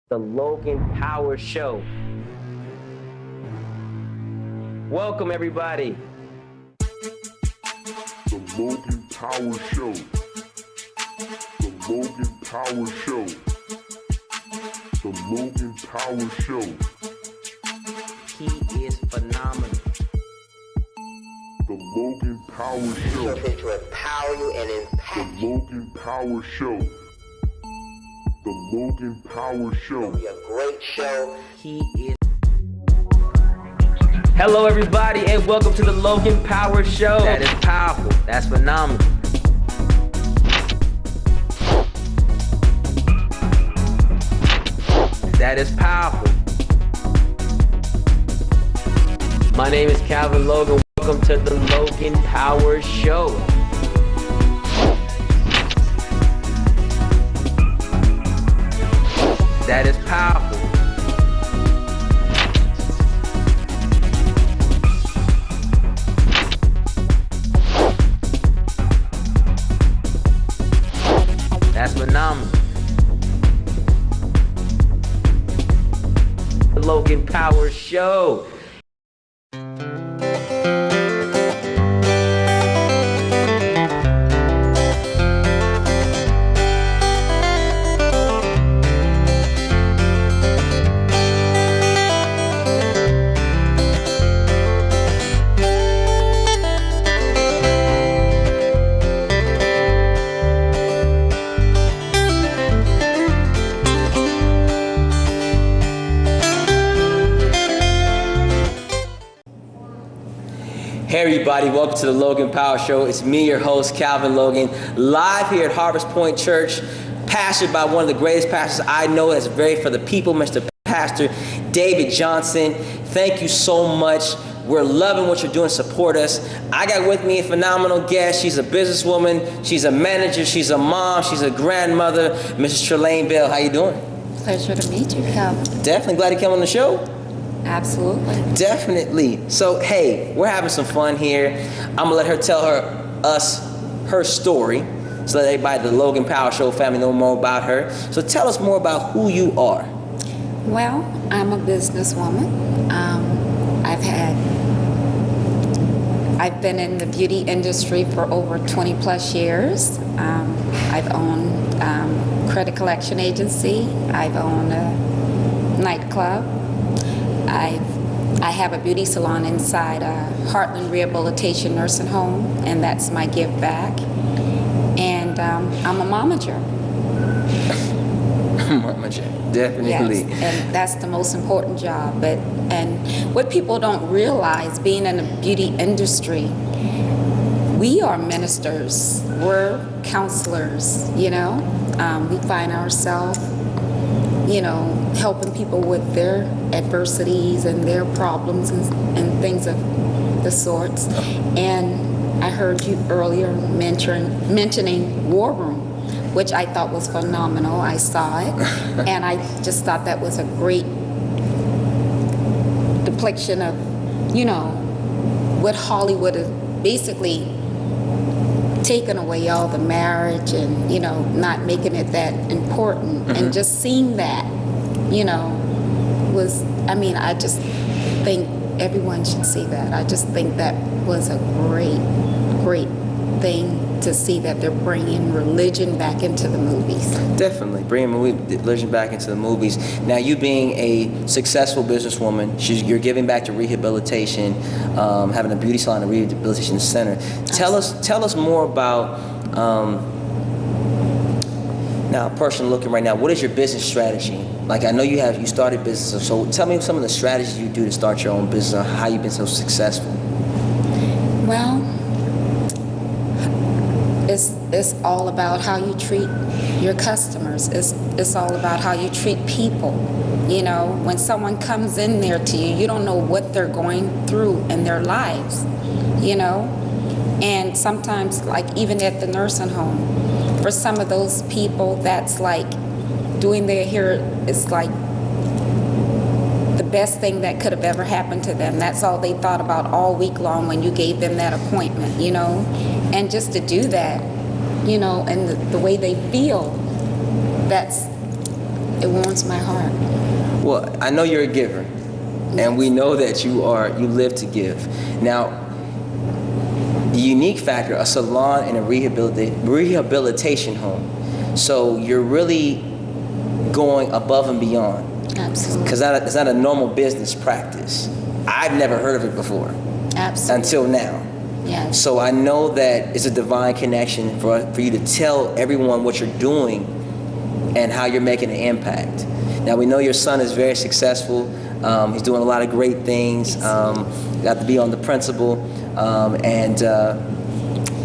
The Logan Power Show. Welcome, everybody. The Logan Power Show. The Logan Power Show. The Logan Power Show. He is phenomenal. The Logan Power Show. He's here to empower you and impact The Logan Power Show. The Logan Power Show. It'll be a great show. He is. Hello, everybody, and welcome to the Logan Power Show. That is powerful. That's phenomenal. That is powerful. My name is Calvin Logan. Welcome to the Logan Power Show. That is powerful. That's phenomenal. The Logan Power Show. Hey everybody, welcome to the Logan Power Show. It's me, your host, Calvin Logan, live here at Harvest Point Church, pastored by one of the greatest pastors I know that's very for the people, Mr. Pastor David Johnson. Thank you so much. We're loving what you're doing. Support us. I got with me a phenomenal guest. She's a businesswoman. She's a manager. She's a mom. She's a grandmother. Mrs. Tralane Bell, how you doing? Pleasure to meet you, Calvin. Definitely glad to come on the show. Absolutely. Definitely. So, hey, we're having some fun here. I'm going to let her tell her story so that everybody at the Logan Power Show family know more about her. So tell us more about who you are. Well, I'm a businesswoman. I've been in the beauty industry for over 20 plus years. I've owned credit collection agency. I've owned a nightclub. I have a beauty salon inside a Heartland Rehabilitation Nursing Home, and that's my give back. And I'm a momager. Momager, definitely. Yes, and that's the most important job. And what people don't realize, being in the beauty industry, we are ministers. We're counselors. You know, we find ourselves, you know, helping people with their adversities and their problems and things of the sorts. And I heard you earlier mentioning War Room, which I thought was phenomenal. I saw it, and I just thought that was a great depiction of, you know, what Hollywood has basically taken away all the marriage and, you know, not making it that important. And just seeing that, you know, I just think everyone should see that. I just think that was a great thing to see, that they're bringing religion back into the movies. Definitely, bringing religion back into the movies. Now, you being a successful businesswoman, you're giving back to rehabilitation, having a beauty salon, a rehabilitation center. Tell us more about, now, a person looking right now, what is your business strategy? Like, I know you started business, so tell me some of the strategies you do to start your own business, or how you've been so successful. Well, it's all about how you treat your customers. It's all about how you treat people. You know, when someone comes in there to you, you don't know what they're going through in their lives, you know? And sometimes, like even at the nursing home, for some of those people, that's like doing their hair is like the best thing that could have ever happened to them. That's all they thought about all week long when you gave them that appointment, you know? And just to do that, you know, and the way they feel, that's It warms my heart. Well, I know you're a giver, and we know that you live to give. Now, the unique factor, a salon and a rehabilitation home. So you're really going above and beyond. Absolutely. Because it's not a normal business practice. I've never heard of it before. Absolutely. Until now. Yes. So I know that it's a divine connection for you to tell everyone what you're doing and how you're making an impact. Now, we know your son is very successful. He's doing a lot of great things. Got to be on the principal. And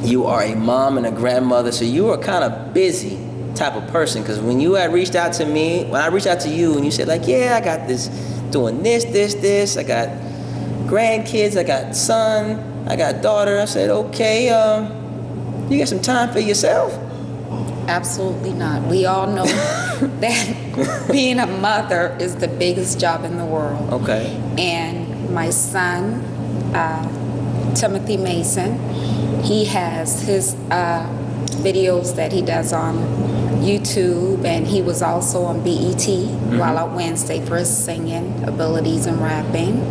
you are a mom and a grandmother, so you are kind of busy type of person. Because when I reached out to you and you said like, yeah, I got this, doing this, I got grandkids, I got son, I got daughter. I said, okay, you got some time for yourself? Absolutely not. We all know that being a mother is the biggest job in the world. Okay. And my son, Timothy Mason, he has his videos that he does on YouTube, and he was also on BET Wild Out Wednesday for his singing abilities and rapping.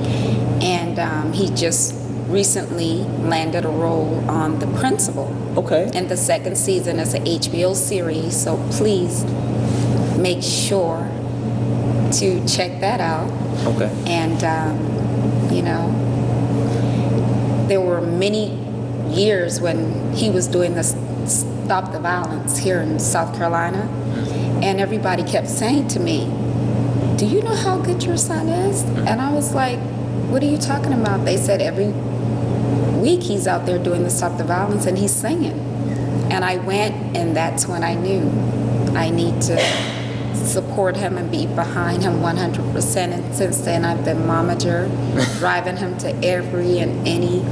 And he just recently landed a role on The Principal. Okay. And the second season is an HBO series, so please make sure to check that out. Okay. And, there were many years when he was doing the Stop the Violence here in South Carolina, and everybody kept saying to me, do you know how good your son is? And I was like, what are you talking about? They said every week he's out there doing the Stop the Violence and he's singing. And I went, and that's when I knew I need to support him and be behind him 100%. And since then I've been momager, driving him to every and any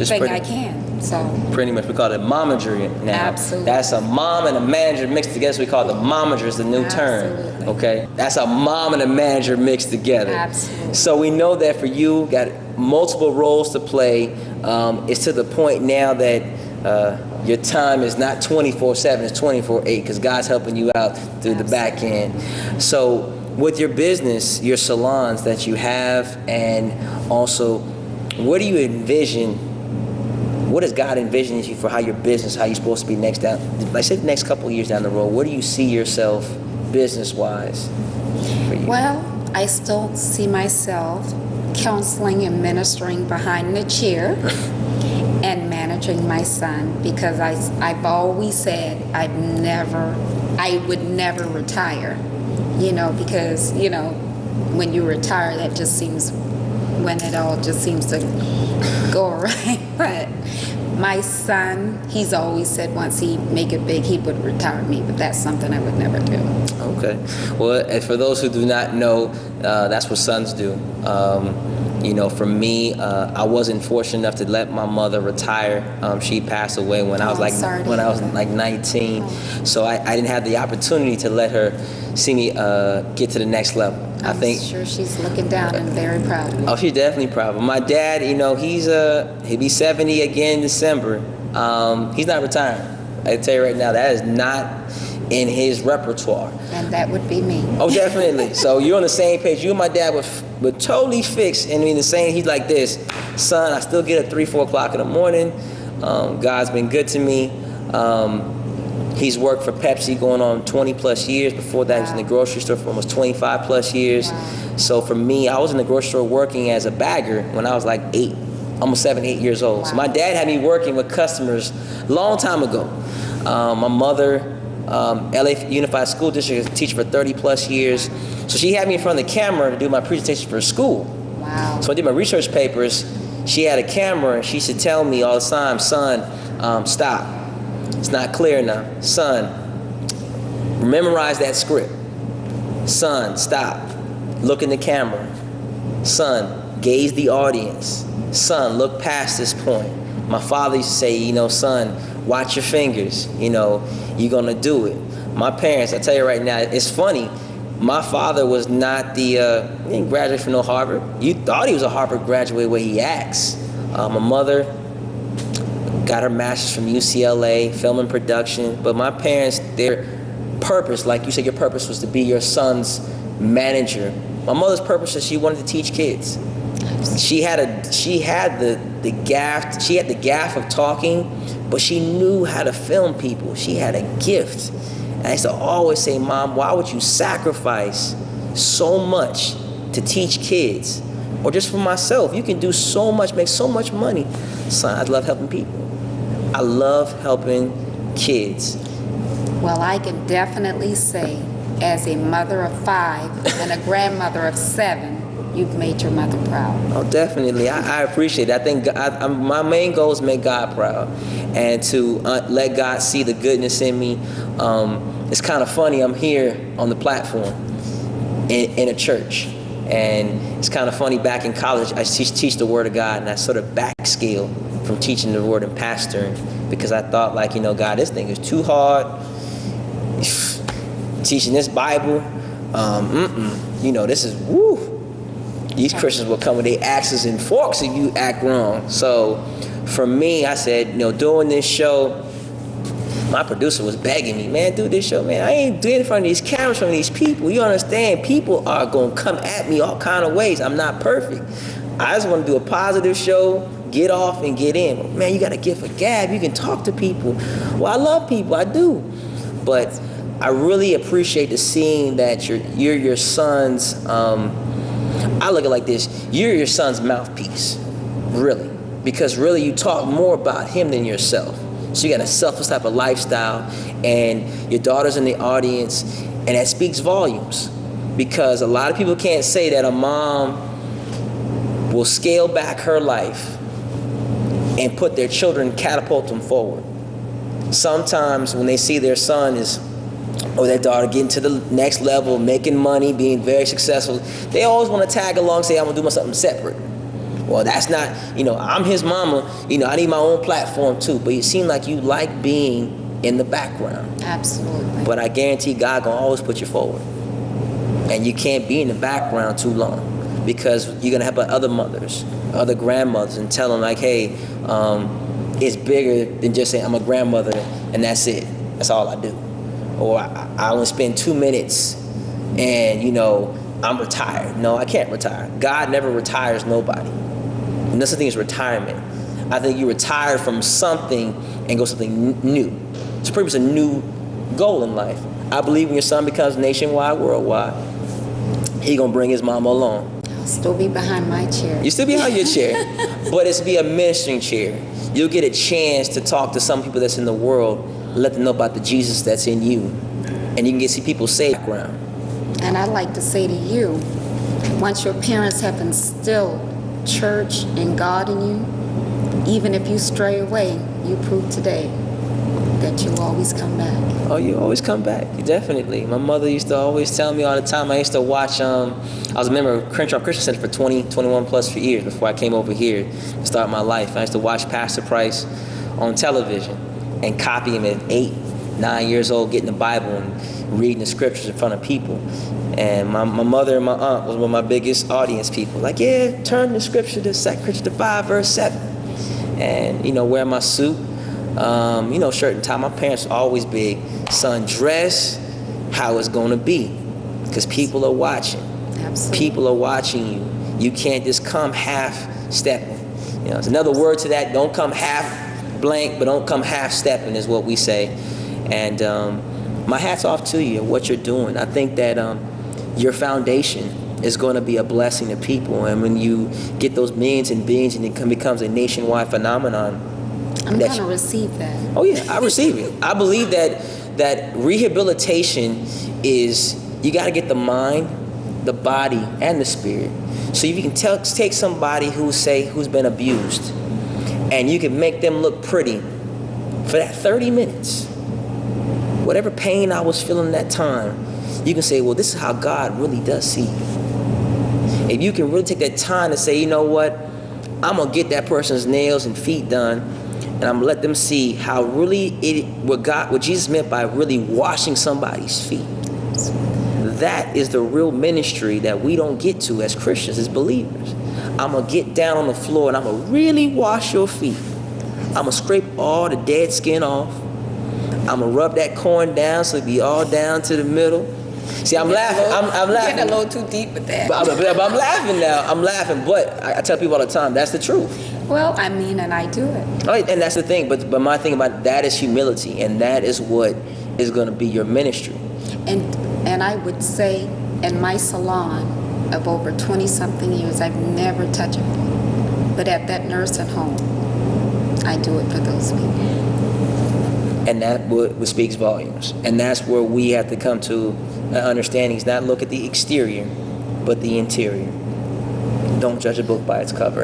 thing I can. So pretty much we call it momager now. Absolutely. That's a mom and a manager mixed together. So we call it the momager is the new term. Absolutely. Okay. That's a mom and a manager mixed together. Absolutely. So we know that for you, got multiple roles to play. It's to the point now that your time is not 24/7, it's 24/8 because God's helping you out through the back end. So with your business, your salons that you have, and also what do you envision? What does God envision you for how your business, how you're supposed to be next the next couple of years down the road? Where do you see yourself business-wise for you? Well, I still see myself counseling and ministering behind the chair and managing my son, because I've always said I would never retire, because, when you retire, that just seems, when it all just seems to go away. But my son, he's always said once he make it big, he would retire me, but that's something I would never do. Okay. Well, and for those who do not know, that's what sons do. For me, I wasn't fortunate enough to let my mother retire. She passed away when I was like 19. So I didn't have the opportunity to let her see me get to the next level. I'm sure she's looking down and very proud of you. Oh, she's definitely proud. But my dad, he'll be 70 again in December. He's not retiring. I tell you right now, that is not in his repertoire. And that would be me. Oh, definitely. So you're on the same page. You and my dad were totally fixed. And the same, he's like this, son, I still get up 3-4 o'clock in the morning. God's been good to me. He's worked for Pepsi going on 20 plus years. Before that, he was in the grocery store for almost 25 plus years. Wow. So for me, I was in the grocery store working as a bagger when I was like 7, 8 years old. Wow. So my dad had me working with customers a long time ago. My mother, LA Unified School District, as a teacher for 30 plus years. So she had me in front of the camera to do my presentation for school. Wow. So I did my research papers. She had a camera and she should tell me all the time, son, stop. It's not clear enough. Son, memorize that script. Son, stop. Look in the camera. Son, gaze the audience. Son, look past this point. My father used to say, son, watch your fingers. You're gonna do it. My parents, I tell you right now, it's funny. My father was not he didn't graduate from no Harvard. You thought he was a Harvard graduate where he acts. My mother, got her master's from UCLA, film and production. But my parents, their purpose, like you said, your purpose was to be your son's manager. My mother's purpose is she wanted to teach kids. She had the gaff of talking, but she knew how to film people. She had a gift. And I used to always say, Mom, why would you sacrifice so much to teach kids? Or just for myself, you can do so much, make so much money. Son, I love helping people. I love helping kids. Well, I can definitely say, as a mother of 5 and a grandmother of 7, you've made your mother proud. Oh, definitely. I appreciate it. I think my main goal is to make God proud and to let God see the goodness in me. It's kind of funny. I'm here on the platform in a church. And it's kind of funny, back in college, I teach the Word of God, and I sort of backscale from teaching the Word and pastoring because I thought, like, God, this thing is too hard. Teaching this Bible, this is, woo. These Christians will come with their axes and forks if you act wrong. So for me, I said, doing this show, my producer was begging me, man, do this show, man. I ain't doing it in front of these cameras, in front of these people. You understand? People are going to come at me all kind of ways. I'm not perfect. I just want to do a positive show, get off and get in. But man, you got to give a gab. You can talk to people. Well, I love people. I do. But I really appreciate the seeing that you're your son's, I look at it like this, you're your son's mouthpiece, really. Because really you talk more about him than yourself. So you got a selfless type of lifestyle, and your daughter's in the audience, and that speaks volumes. Because a lot of people can't say that a mom will scale back her life and put their children, catapult them forward. Sometimes when they see their son or their daughter getting to the next level, making money, being very successful, they always want to tag along and say, I'm going to do something separate. Well, that's not, I'm his mama, I need my own platform too. But you seem like you like being in the background. Absolutely. But I guarantee God going to always put you forward. And you can't be in the background too long because you're going to have other mothers, other grandmothers, and tell them like, hey, it's bigger than just saying I'm a grandmother and that's it. That's all I do. Or I only spend 2 minutes and, I'm retired. No, I can't retire. God never retires nobody. And that's the thing is retirement. I think you retire from something and go something new. It's pretty much a new goal in life. I believe when your son becomes nationwide, worldwide, he gonna bring his mama along. I'll still be behind my chair. You still behind your chair, but it's be a ministering chair. You'll get a chance to talk to some people that's in the world, let them know about the Jesus that's in you, and you can see people saved background. And I'd like to say to you, once your parents have instilled church and God in you, even if you stray away, you prove today that you'll always come back. Oh, you always come back. Definitely. My mother used to always tell me all the time. I used to watch, I was a member of Crenshaw Christian Center for 21 plus years before I came over here to start my life. I used to watch Pastor Price on television and copy him at 8, 9 years old, getting the Bible and reading the scriptures in front of people. And my mother and my aunt was one of my biggest audience people. Like, yeah, turn the scripture to 2 Corinthians 5, verse 7. And, wear my suit, shirt and tie. My parents were always big. Son, dress how it's going to be. Because people are watching. Absolutely. People are watching you. You can't just come half-stepping. There's another word to that. Don't come half-blank, but don't come half-stepping is what we say. And my hat's off to you, what you're doing. I think that your foundation is going to be a blessing to people. And when you get those millions and billions and it becomes a nationwide phenomenon. I'm going to receive that. Oh, yeah, I receive it. I believe that rehabilitation is, you got to get the mind, the body, and the spirit. So if you can take somebody who's been abused and you can make them look pretty for that 30 minutes, whatever pain I was feeling that time, you can say, well, this is how God really does see you. If you can really take that time to say, you know what, I'm going to get that person's nails and feet done, and I'm going to let them see how really what Jesus meant by really washing somebody's feet. That is the real ministry that we don't get to as Christians, as believers. I'm going to get down on the floor and I'm going to really wash your feet. I'ma scrape all the dead skin off. I'ma rub that corn down so it be all down to the middle. See, I'm laughing. I'm laughing. Getting a little too deep with that. But I'm laughing now. I'm laughing, but I tell people all the time, that's the truth. Well, I mean, and I do it. Right, and that's the thing. But my thing about that is humility, and that is what is going to be your ministry. And I would say in my salon of over 20-something years, I've never touched it. But at that nursing home, I do it for those people. And that what speaks volumes. And that's where we have to come to an understanding. Is not look at the exterior, but the interior. Don't judge a book by its cover.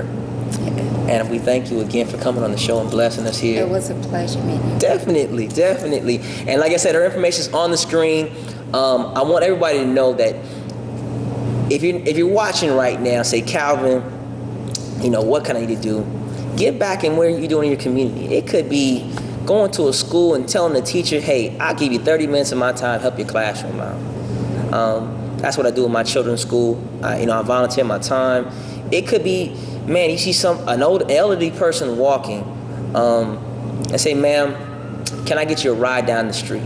And we thank you again for coming on the show and blessing us here. It was a pleasure meeting you. Definitely, definitely. And like I said, our information is on the screen. I want everybody to know that if you're watching right now, say, Calvin, what can I need to do? Get back in where you're doing in your community. It could be going to a school and telling the teacher, hey, I'll give you 30 minutes of my time to help your classroom out. That's what I do in my children's school. I volunteer my time. It could be, man, you see an elderly person walking, and say, ma'am, can I get you a ride down the street?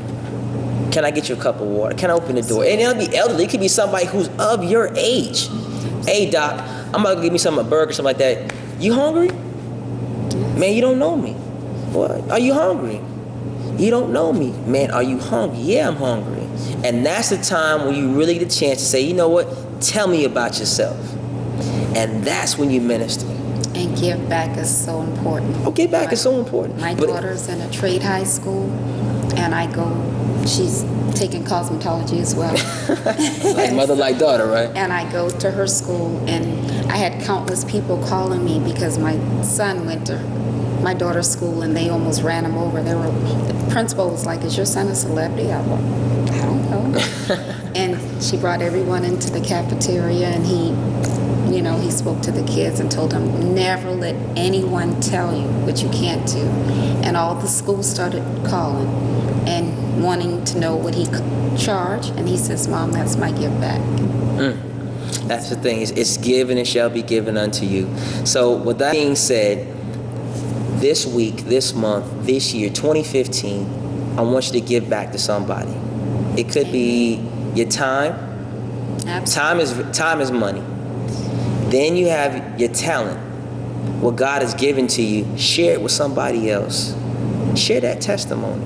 Can I get you a cup of water? Can I open the door? And it'll be elderly. It could be somebody who's of your age. Hey, doc, I'm about to give me a burger, something like that. You hungry? Man, you don't know me. What? Are you hungry? You don't know me. Man, are you hungry? Yeah, I'm hungry. And that's the time when you really get a chance to say, you know what? Tell me about yourself. And that's when you minister. And give back is so important. Oh, give back is so important. My daughter's in a trade high school, and she's taking cosmetology as well. Like mother, like daughter, right? And I go to her school, and I had countless people calling me because my son went to my daughter's school, and they almost ran him over. The principal was like, is your son a celebrity? I don't know. And she brought everyone into the cafeteria, and he spoke to the kids and told them, never let anyone tell you what you can't do. And all the schools started calling and wanting to know what he could charge. And he says, Mom, that's my give back. That's the thing. It's given and shall be given unto you. So with that being said, this week, this month, this year, 2015, I want you to give back to somebody. It could be your time. Absolutely. Time is money. Then you have your talent. What God has given to you, share it with somebody else. Share that testimony.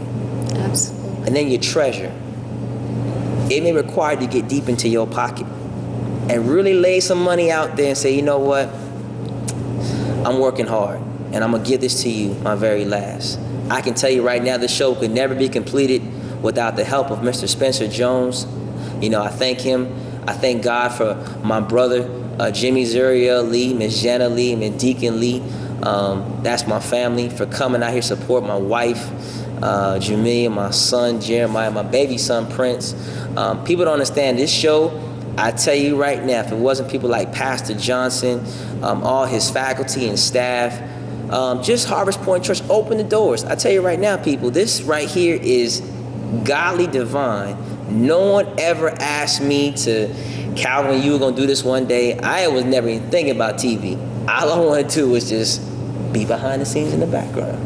Absolutely. And then your treasure. It may require you to get deep into your pocket and really lay some money out there and say, you know what? I'm working hard, and I'm going to give this to you, my very last. I can tell you right now, this show could never be completed without the help of Mr. Spencer Jones. I thank him. I thank God for my brother, Jimmy Zuriel Lee, Miss Jenna Lee, Miss Deacon Lee. That's my family, for coming out here to support my wife, Jamia, my son, Jeremiah, my baby son, Prince. People don't understand this show. I tell you right now, if it wasn't people like Pastor Johnson, all his faculty and staff, just Harvest Point Church opened the doors. I tell you right now, people, this right here is godly divine. No one ever asked me to, Calvin, you were going to do this one day. I was never even thinking about TV. All I wanted to do was just be behind the scenes in the background.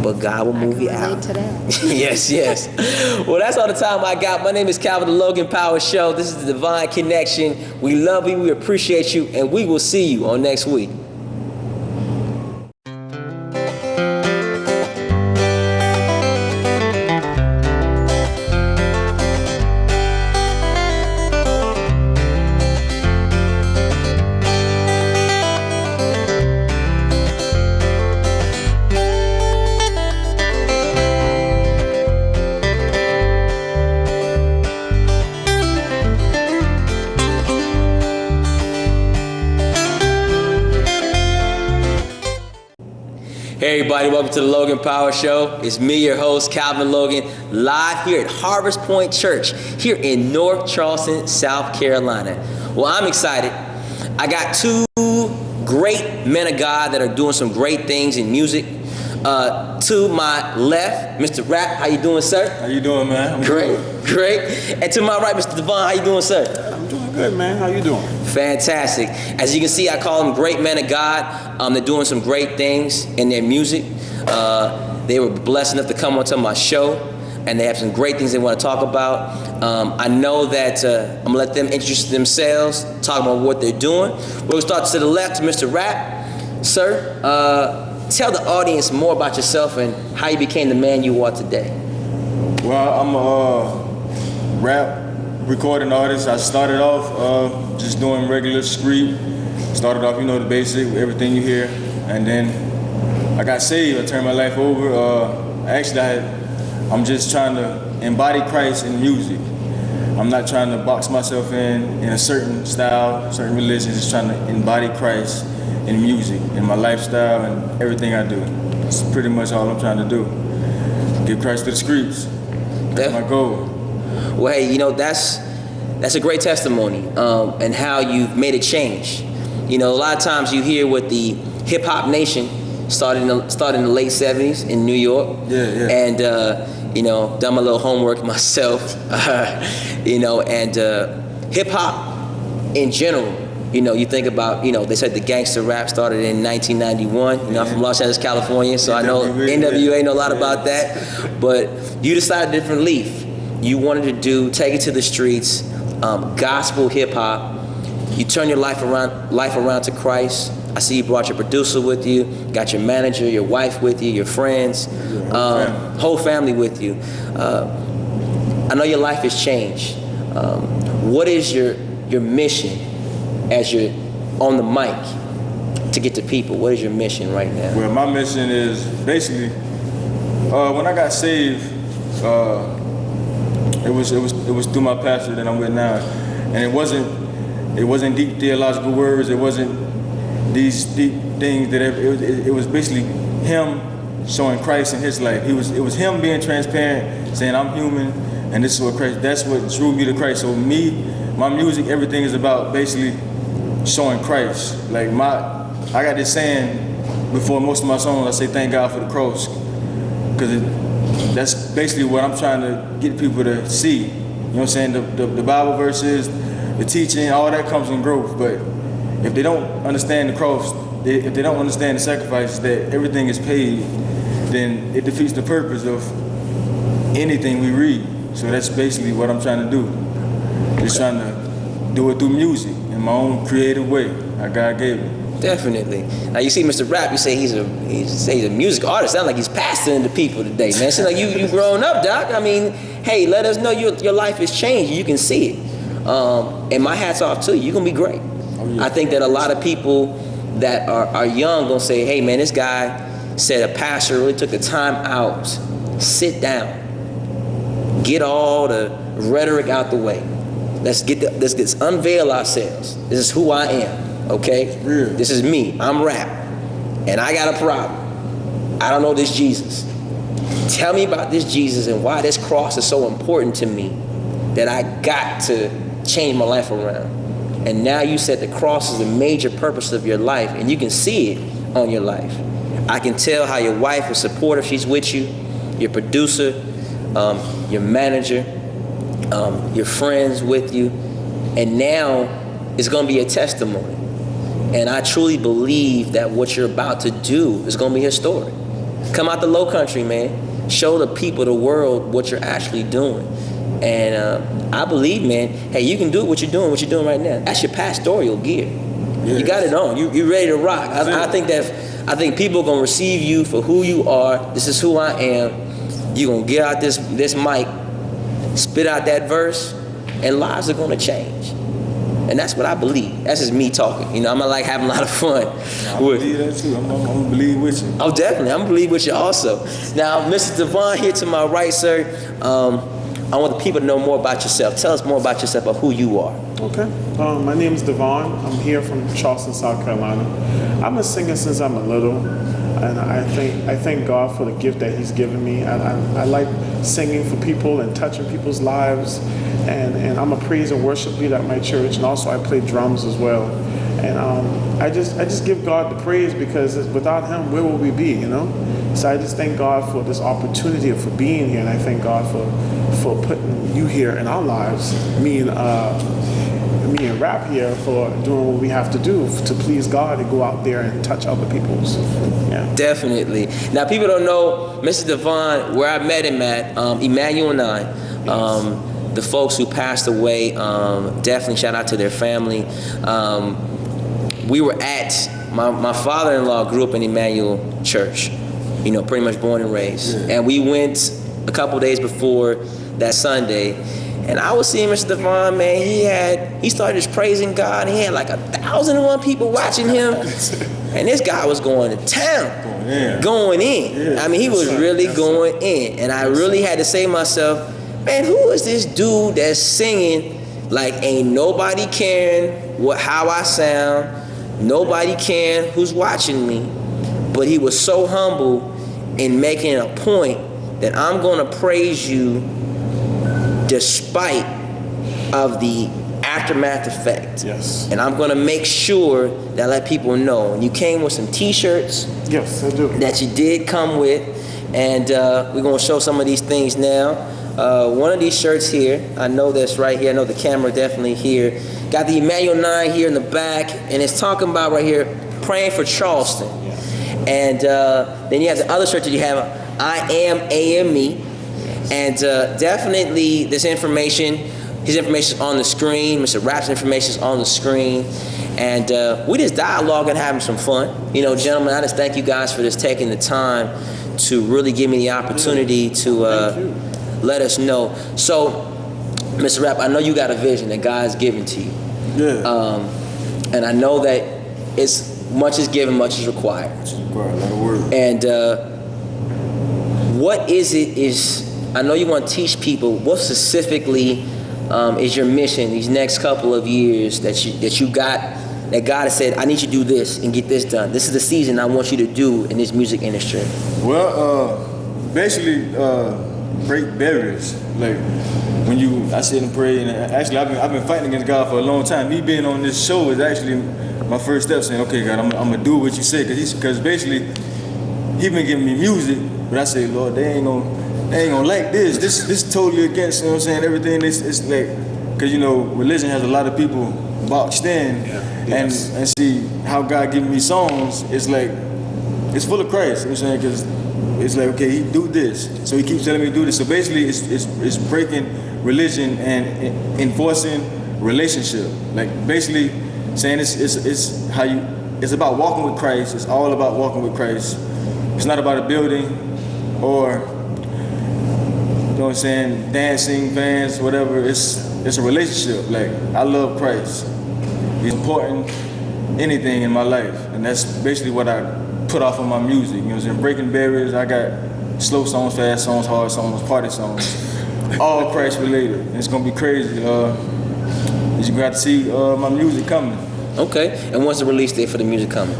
But God will move you out. To that. Yes. Well, that's all the time I got. My name is Calvin, the Logan Power Show. This is the Divine Connection. We love you, we appreciate you, and we will see you on next week. Hey everybody, welcome to the Logan Power Show. It's me, your host, Calvin Logan, live here at Harvest Point Church, here in North Charleston, South Carolina. Well, I'm excited. I got two great men of God that are doing some great things in music. To my left, Mr. R.A.P, how you doing, sir? How you doing, man? I'm Great. And to my right, Mr. Davon, how you doing, sir? I'm doing good, man. How you doing? Fantastic. As you can see, I call them great men of God. They're doing some great things in their music. They were blessed enough to come onto my show, and they have some great things they want to talk about. I know that I'm gonna let them introduce themselves, talk about what they're doing. We'll start to the left, Mr. R.A.P. Sir, tell the audience more about yourself and how you became the man you are today. Well, I'm a rap recording artist. I started off just doing regular street. Started off, the basic, everything you hear, and then I got saved. I turned my life over. I'm just trying to embody Christ in music. I'm not trying to box myself in a certain style, certain religion. Just trying to embody Christ in music, in my lifestyle, and everything I do. That's pretty much all I'm trying to do. Give Christ to the streets. That's my goal. Well, hey, that's a great testimony, and how you've made a change. A lot of times you hear what the hip hop nation started in the late '70s in New York. Yeah. And done my little homework myself. And hip hop in general. You think about, they said the gangster rap started in 1991. I'm from Los Angeles, California, so I know NWA know a lot about that. But you decided a different leaf. You wanted to take it to the streets, gospel hip hop. You turn your life around to Christ. I see you brought your producer with you, got your manager, your wife with you, your friends, whole family with you. I know your life has changed. What is your mission as you're on the mic to get to people? What is your mission right now? Well, my mission is basically when I got saved. It was through my pastor that I'm with now, and it wasn't deep theological words. It wasn't these deep things that it was basically him showing Christ in his life. It was him being transparent, saying I'm human, and this is what Christ. That's what drew me to Christ. So my music, everything is about basically showing Christ. Like I got this saying before most of my songs. I say thank God for the cross, because that's basically what I'm trying to get people to see. You know what I'm saying? The Bible verses, the teaching, all that comes in growth. But if they don't understand the cross, if they don't understand the sacrifice that everything is paid, then it defeats the purpose of anything we read. So that's basically what I'm trying to do. Just trying to do it through music in my own creative way, how God gave it. Definitely. Now you see Mr. R.A.P, you say he's a music artist. Sounds like he's pastoring the people today, man. Sounds like you grown up, Doc. I mean, hey, let us know your life is changing. You can see it. And my hat's off to you. You're gonna be great. Oh, yeah. I think that a lot of people that are young gonna say, hey man, this guy said a pastor really took the time out, sit down, get all the rhetoric out the way. Let's unveil ourselves. This is who I am. Okay? Real. This is me. I'm R.A.P. And I got a problem. I don't know this Jesus. Tell me about this Jesus and why this cross is so important to me that I got to change my life around. And now you said the cross is a major purpose of your life, and you can see it on your life. I can tell how your wife is supportive. She's with you. Your producer, your manager, your friends with you. And now it's going to be a testimony. And I truly believe that what you're about to do is going to be historic. Come out the low country, man. Show the people, the world, what you're actually doing. And I believe, man, hey, you can do what you're doing right now. That's your pastoral gear. Yes. You got it on. You ready to rock. I think people are going to receive you for who you are. This is who I am. You're going to get out this mic, spit out that verse, and lives are going to change. And that's what I believe. That's just me talking. I'm like having a lot of fun. I believe that too. I'm gonna believe with you. Oh, definitely. I'm gonna believe with you also. Now, Mr. Davon here to my right, sir. I want the people to know more about yourself. Tell us more about yourself, about who you are. Okay. My name is Davon. I'm here from Charleston, South Carolina. I'm a singer since I'm little, and I thank God for the gift that He's given me. I like singing for people and touching people's lives, and I'm a praise and worship leader at my church, and also I play drums as well. And I just give God the praise, because without Him, where will we be? So I just thank God for this opportunity, for being here, and I thank God for putting you here in our lives, me and R.A.P here, for doing what we have to do to please God and go out there and touch other people's. Yeah. Definitely. Now, people don't know Mr. Davon, where I met him at, Emmanuel and I, the folks who passed away, definitely shout out to their family. We were at, my father-in-law grew up in Emmanuel Church, you know, pretty much born and raised. And we went a couple days before that Sunday, and I was seeing Mr. Davon, man, he started just praising God, and he had like 1,001 people watching him, and this guy was going to town, going in. Yeah. I mean, he was really going in, and I really had to say to myself, man, who is this dude that's singing like ain't nobody caring how I sound, nobody caring who's watching me, but he was so humble in making a point that I'm gonna praise you despite of the aftermath effect. Yes. And I'm gonna make sure that I let people know. And you came with some t-shirts. Yes, I do. That you did come with, and we're gonna show some of these things now. One of these shirts here, I know that's right here, I know the camera definitely here. Got the Emmanuel 9 here in the back, and it's talking about right here, praying for Charleston. And then you have the other shirt that you have, I am AME. And definitely this information, his information is on the screen, Mr. R.A.P's information is on the screen. And we just dialogue and having some fun. You know, gentlemen, I just thank you guys for just taking the time to really give me the opportunity to let us know. So, Mr. R.A.P, I know you got a vision that God's given to you. Yeah. And I know that it's much is given, much is required. It's required, a lot of work. And what is it I know you want to teach people, what specifically is your mission these next couple of years that you got, that God has said, I need you to do this and get this done. This is the season I want you to do in this music industry. Well, basically, break barriers. Like when I sit and pray, and actually I've been fighting against God for a long time. Me being on this show is actually my first step, saying, okay, God, I'm gonna do what you say, because basically He been giving me music, but I say, Lord, they ain't gonna like this. This totally against, you know what I'm saying, everything. It's like, because you know, religion has a lot of people boxed in, and see how God giving me songs. It's like it's full of Christ. You know what I'm saying? Because it's like, okay, He do this, so He keeps telling me to do this. So basically, it's breaking religion and enforcing relationship. Like basically saying it's how you. It's about walking with Christ. It's all about walking with Christ. It's not about a building or, you know what I'm saying, dancing, fans, whatever. It's a relationship. Like, I love Christ. He's important anything in my life. And that's basically what I put off of my music. You know what I'm saying? Breaking barriers. I got slow songs, fast songs, hard songs, party songs. All Christ related. And it's gonna be crazy. You're gonna have to see my music coming. Okay. And when's the release date for the music coming?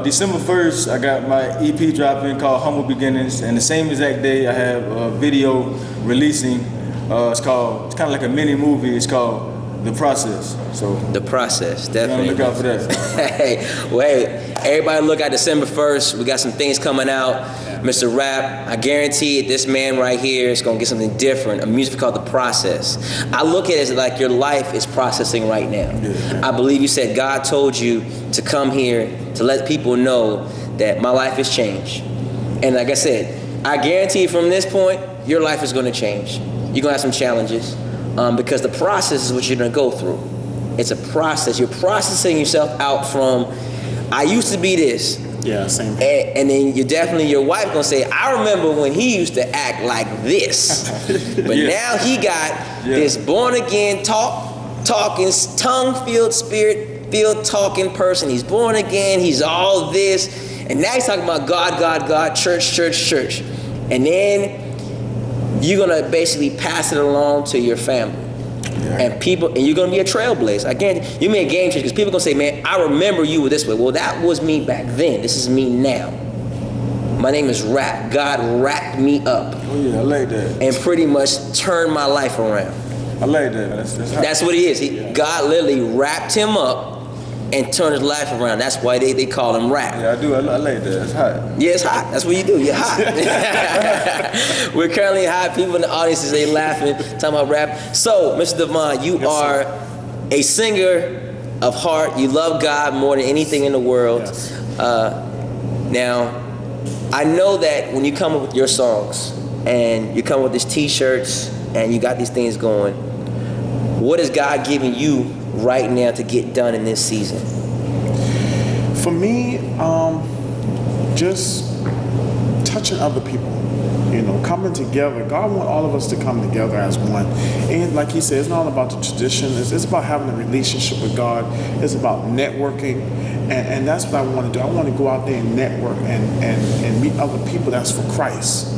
December 1st, I got my EP dropping called Humble Beginnings, and the same exact day I have a video releasing. It's kind of like a mini movie. It's called The Process. So The Process, definitely. look out for that. Hey, wait, everybody look at December 1st. We got some things coming out. Mr. R.A.P, I guarantee it, this man right here is gonna get something different, a music called The Process. I look at it as like your life is processing right now. I believe you said God told you to come here to let people know that my life has changed. And like I said, I guarantee you from this point, your life is gonna change. You're gonna have some challenges because the process is what you're gonna go through. It's a process. You're processing yourself out from, I used to be this. Yeah, same. And then your wife gonna say, I remember when he used to act like this. But now he got this born again, talking, tongue-filled, spirit-filled talking person. He's born again, he's all this. And now he's talking about God, God, God, church, church, church. And then you're gonna basically pass it along to your family. And you're gonna be a trailblazer. Again, you may a game changer because people gonna say, man, I remember you were this way. Well, that was me back then. This is me now. My name is R.A.P. God wrapped me up. Oh yeah, I like that. And pretty much turned my life around. I like that. That's what he is. God literally wrapped him up and turn his life around. That's why they call him R.A.P. Yeah, I do. I like that. It's hot. Yeah, it's hot. That's what you do. You're hot. We're currently hot. People in the audience, they laughing, talking about rap. So, Mr. Davon, you are a singer of heart. You love God more than anything in the world. Yes. Now, I know that when you come up with your songs and you come up with these T-shirts and you got these things going, what is God giving you right now to get done in this season? For me, just touching other people, coming together. God wants all of us to come together as one. And like he said, it's not about the tradition. It's about having a relationship with God. It's about networking. And that's what I want to do. I want to go out there and network and meet other people that's for Christ.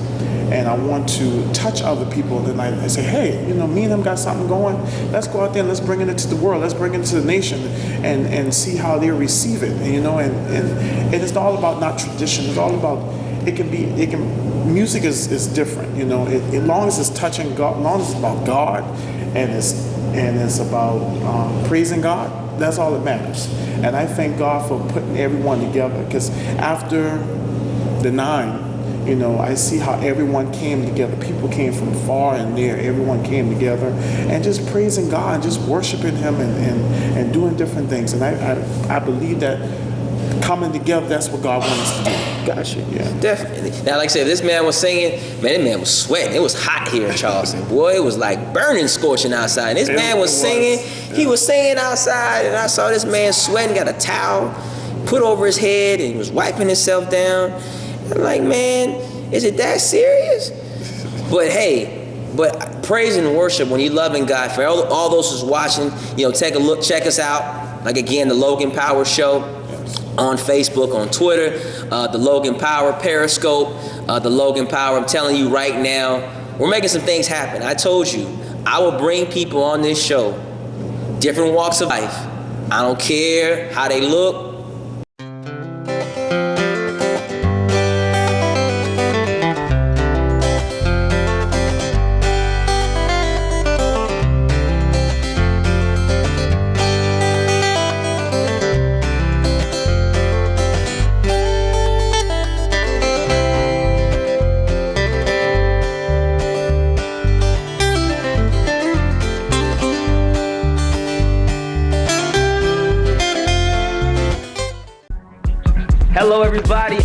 And I want to touch other people, and I say, hey, me and them got something going. Let's go out there and let's bring it into the world. Let's bring it to the nation, and see how they receive it. And it's all about not tradition. It's all about music is different. As long as it's touching God, as long as it's about God, and it's about praising God. That's all that matters. And I thank God for putting everyone together, because after the 9. I see how everyone came together. People came from far and near. Everyone came together and just praising God and just worshiping Him and doing different things. And I believe that coming together, that's what God wants us to do. Gotcha. Yeah. Definitely. Now, like I said, if this man was singing, that man was sweating. It was hot here in Charleston. Boy, it was like burning, scorching outside. And this man was singing. Yeah. He was singing outside, and I saw this man sweating, got a towel put over his head, and he was wiping himself down. I'm like, man, is it that serious? But hey, praise and worship, when you're loving God, for all those who's watching, take a look, check us out. Like again, the Logan Power Show on Facebook, on Twitter, the Logan Power Periscope, the Logan Power. I'm telling you right now, we're making some things happen. I told you, I will bring people on this show, different walks of life. I don't care how they look. Hello, everybody.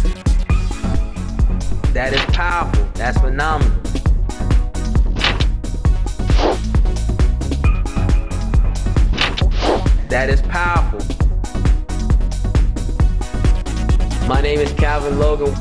That is powerful. That's phenomenal. That is powerful. My name is Calvin Logan.